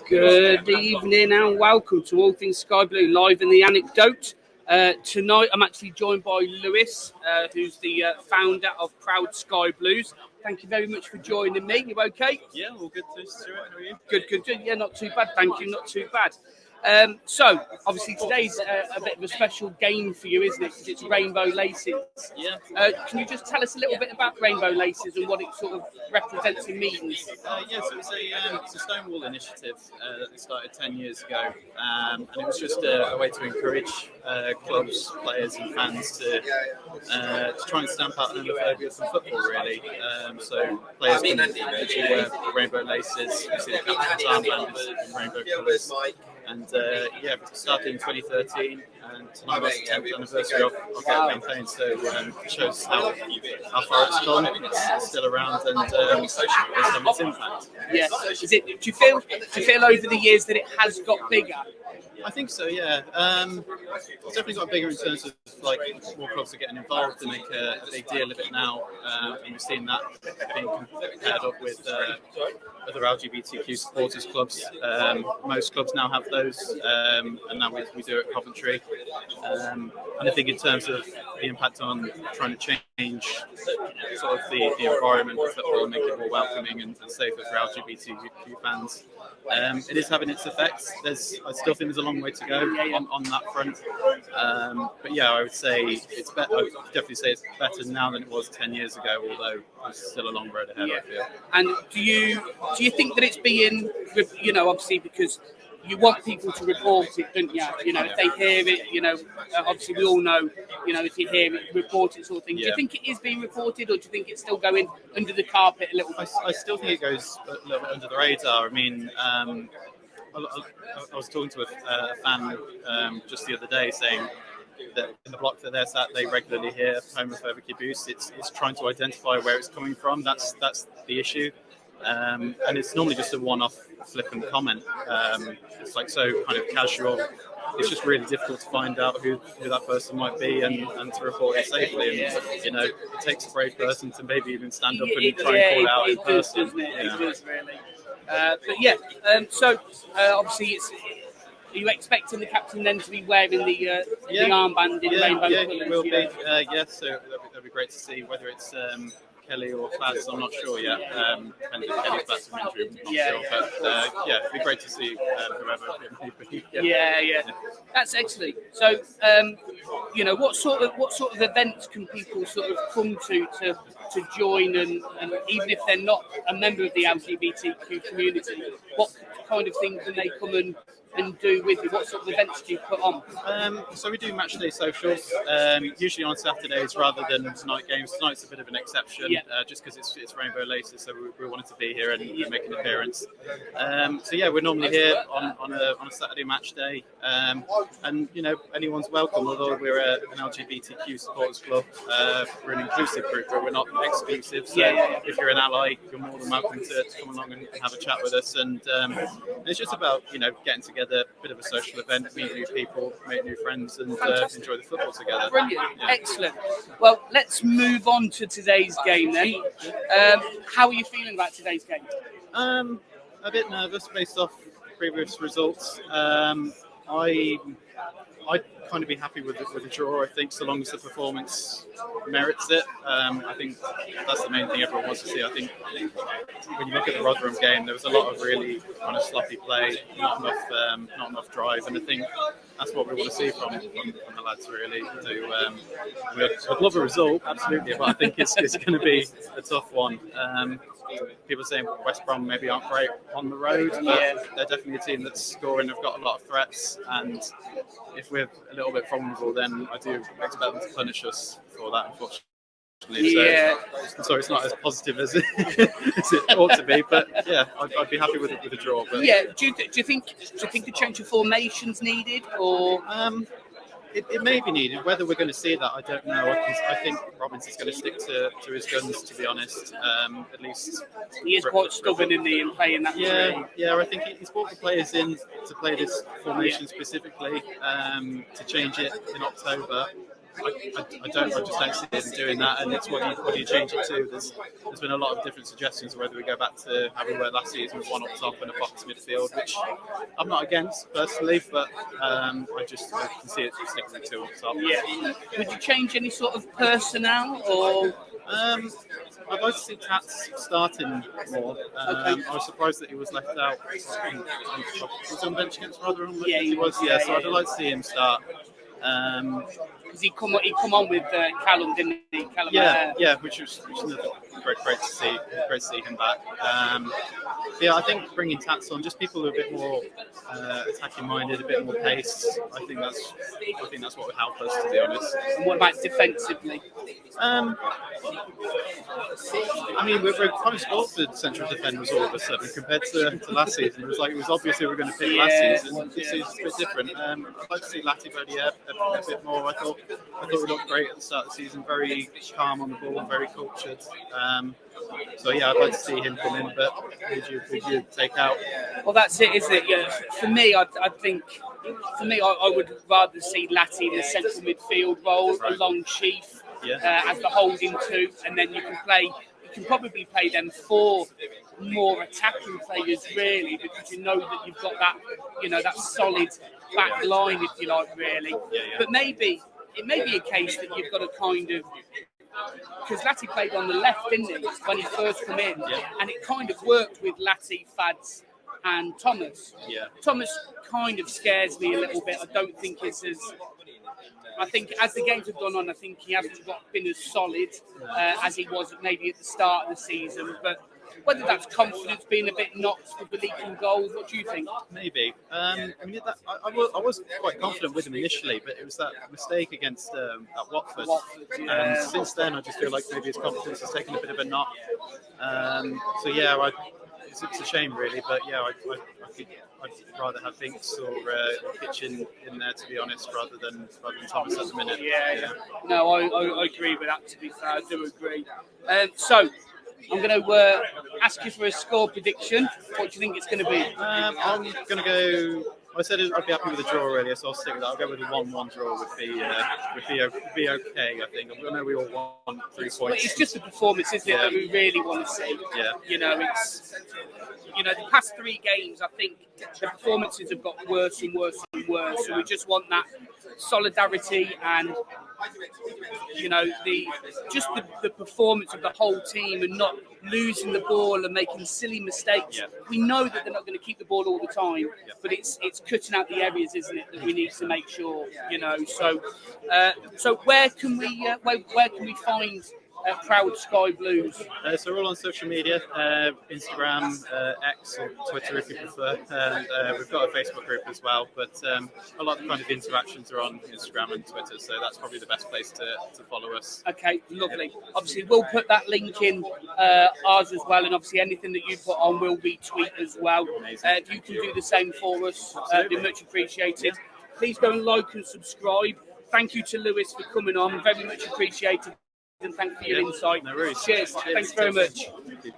Good evening and welcome to All Things Sky Blue live in the Anecdote. Tonight I'm actually joined by Lewis, who's the founder of Proud Sky Blues. Thank you very much for joining me. You okay? Yeah, all good, Stuart. How are you? Good. Yeah, not too bad. Thank you. Not too bad. So, obviously, today's a bit of a special game for you, isn't it? Because it's Rainbow Laces. Yeah. Can you just tell us a little bit about Rainbow Laces and what it sort of represents and means? Yeah, so it's a Stonewall initiative that started 10 years ago, and it was just a way to encourage clubs, players, and fans to try and stamp out homophobia from football, really. So players can actually wear rainbow laces, you see the captain's armband in rainbow colours. And it started in 2013, and tonight was the 10th anniversary of that campaign. So it shows how far it's gone. It's still around, and it's having its impact. Yeah. Do you feel over the years that it has got bigger? I think so, yeah. It's definitely got bigger in terms of like more clubs are getting involved and make a big deal of it now. And we've seen that being paired up with other LGBTQ supporters clubs. Most clubs now have those, and now we do it at Coventry. And I think in terms of the impact on trying to change sort of the environment of football and make it more welcoming and safer for LGBTQ fans, it is having its effects. I still think there's a long way to go on that front. But yeah, I would say it's better. I would definitely say it's better now than it was 10 years ago, although there's still a long road ahead, I feel. And do you think that it's being, obviously because you want people to report it, don't you? If they hear it, obviously we all know, if you hear it, report it sort of thing. Do you think it is being reported, or do you think it's still going under the carpet a little bit? I still think it goes a little bit under the radar. I mean, I was talking to a fan just the other day saying that in the block that they're sat, they regularly hear homophobic abuse. It's trying to identify where it's coming from. That's the issue. And it's normally just a one-off flippant comment. It's like so kind of casual. It's just really difficult to find out who that person might be and to report it safely. And it takes a brave person to maybe even stand up and try and call it out in person. Doesn't it? It does really. So obviously are you expecting the captain then to be wearing the armband in rainbow colours? Yeah, he will be. So that'd be great to see. Whether it's Kelly or Faz, I'm not sure yet. Depends if Kelly's back from injury. I'm not sure. But it'd be great to see whoever it may be. Yeah. That's excellent. So, what sort of events can people sort of come to join, and even if they're not a member of the LGBTQ community, what kind of things can they come and do with you? What sort of events do you put on? So we do match day socials, usually on Saturdays rather than night games. Tonight's a bit of an exception, just because it's Rainbow Laces, so we wanted to be here and make an appearance. We're normally here on a Saturday match day, and anyone's welcome. Although we're an LGBTQ supporters club, we're an inclusive group, but we're not exclusive. So if you're an ally, you're more than welcome to come along and have a chat with us. And it's just about getting together, a bit of a social event, meet new people, make new friends, and enjoy the football together. Brilliant, excellent. Well, let's move on to today's game then. How are you feeling about today's game? A bit nervous based off previous results. I'd kind of be happy with a draw, I think, so long as the performance merits it. I think that's the main thing everyone wants to see. I think when you look at the Rotherham game, there was a lot of really kind of sloppy play, not enough drive, and I think that's what we want to see from the lads, really. I'd love a result, absolutely, but I think it's going to be a tough one. People saying West Brom maybe aren't great on the road, but they're definitely a team that's scoring. They've got a lot of threats, and if we're a little bit vulnerable, then I do expect them to punish us for that, unfortunately. So, sorry, it's not as positive as it ought to be, but I'd be happy with a draw. But do you think a change of formation's needed, or? It may be needed. Whether we're going to see that, I don't know. I think Robinson's going to stick to his guns, to be honest. At least he is quite stubborn in playing that. I think he's brought the players in to play this formation specifically, to change it in October. I just don't see him doing that. And it's what do you change it to? There's been a lot of different suggestions whether we go back to how we were last season with one up top and a box midfield, which I'm not against personally, but I can see it sticking with two up top. Yeah. Would you change any sort of personnel or? I'd like to see Tats starting more. I was surprised that he was left out. Was on bench against Rotherham? Yeah, he was. So I'd like to see him start. Because he come on with Callum, didn't he? Callum, which is great to see. Great to see him back. I think bringing Tats on, just people who are a bit more attacking minded, a bit more pace. I think that's what would help us, to be honest. And what about defensively? We're kind of spotted central defenders all of a sudden compared to last season. It was obvious we were going to pick last season. This season's a bit different. I'd like to see Lati Bodier a bit more. I thought we looked great at the start of the season, very calm on the ball, very cultured. I'd like to see him come in, but would you take out? Well, that's it, isn't it? Yeah. For me, I think I would rather see Lati in the central midfield role along Chief as the holding two, and then you can probably play them four more attacking players, really, because you know that you've got that solid back line, if you like, really. But maybe it may be a case that you've got to kind of, because Lati played on the left, didn't he, when he first come in, and it kind of worked with Lati, Fads, and Thomas. Thomas kind of scares me a little bit. I don't think it's as. I think as the games have gone on, I think he hasn't been as solid as he was maybe at the start of the season. But whether that's confidence being a bit knocked with the leaking goals, what do you think? Maybe. I was quite confident with him initially, but it was that mistake against at Watford. And since then, I just feel like maybe his confidence has taken a bit of a knock. It's a shame, really. But I'd rather have Binks or Kitchen in there, to be honest, rather than Thomas at the minute. No, I agree with that, to be fair. I do agree. So I'm going to ask you for a score prediction. What do you think it's going to be? I'm going to go. I said I'd be happy with a draw earlier, so I'll stick with that. I'll go with a 1-1 draw. Would be okay. I think. I know we all want 3 points. But it's just the performance, isn't it, that we really want to see? Yeah. It's the past 3 games. I think the performances have got worse and worse and worse. So we just want that solidarity and the performance of the whole team and not losing the ball and making silly mistakes. We know that they're not going to keep the ball all the time, but it's cutting out the areas, isn't it, that we need to make sure. So where can we find Proud Sky Blues? So we're all on social media, Instagram, X or Twitter if you prefer, and we've got a Facebook group as well, but a lot of the kind of interactions are on Instagram and Twitter, so that's probably the best place to follow us. Okay, lovely. Obviously we'll put that link in ours as well, and obviously anything that you put on will retweet as well. If you can do the same for us, it'd be much appreciated. Please go and like and subscribe. Thank you to Lewis for coming on, very much appreciated. And thank you for your insight. No worries. Cheers. Thanks very much. Thank you.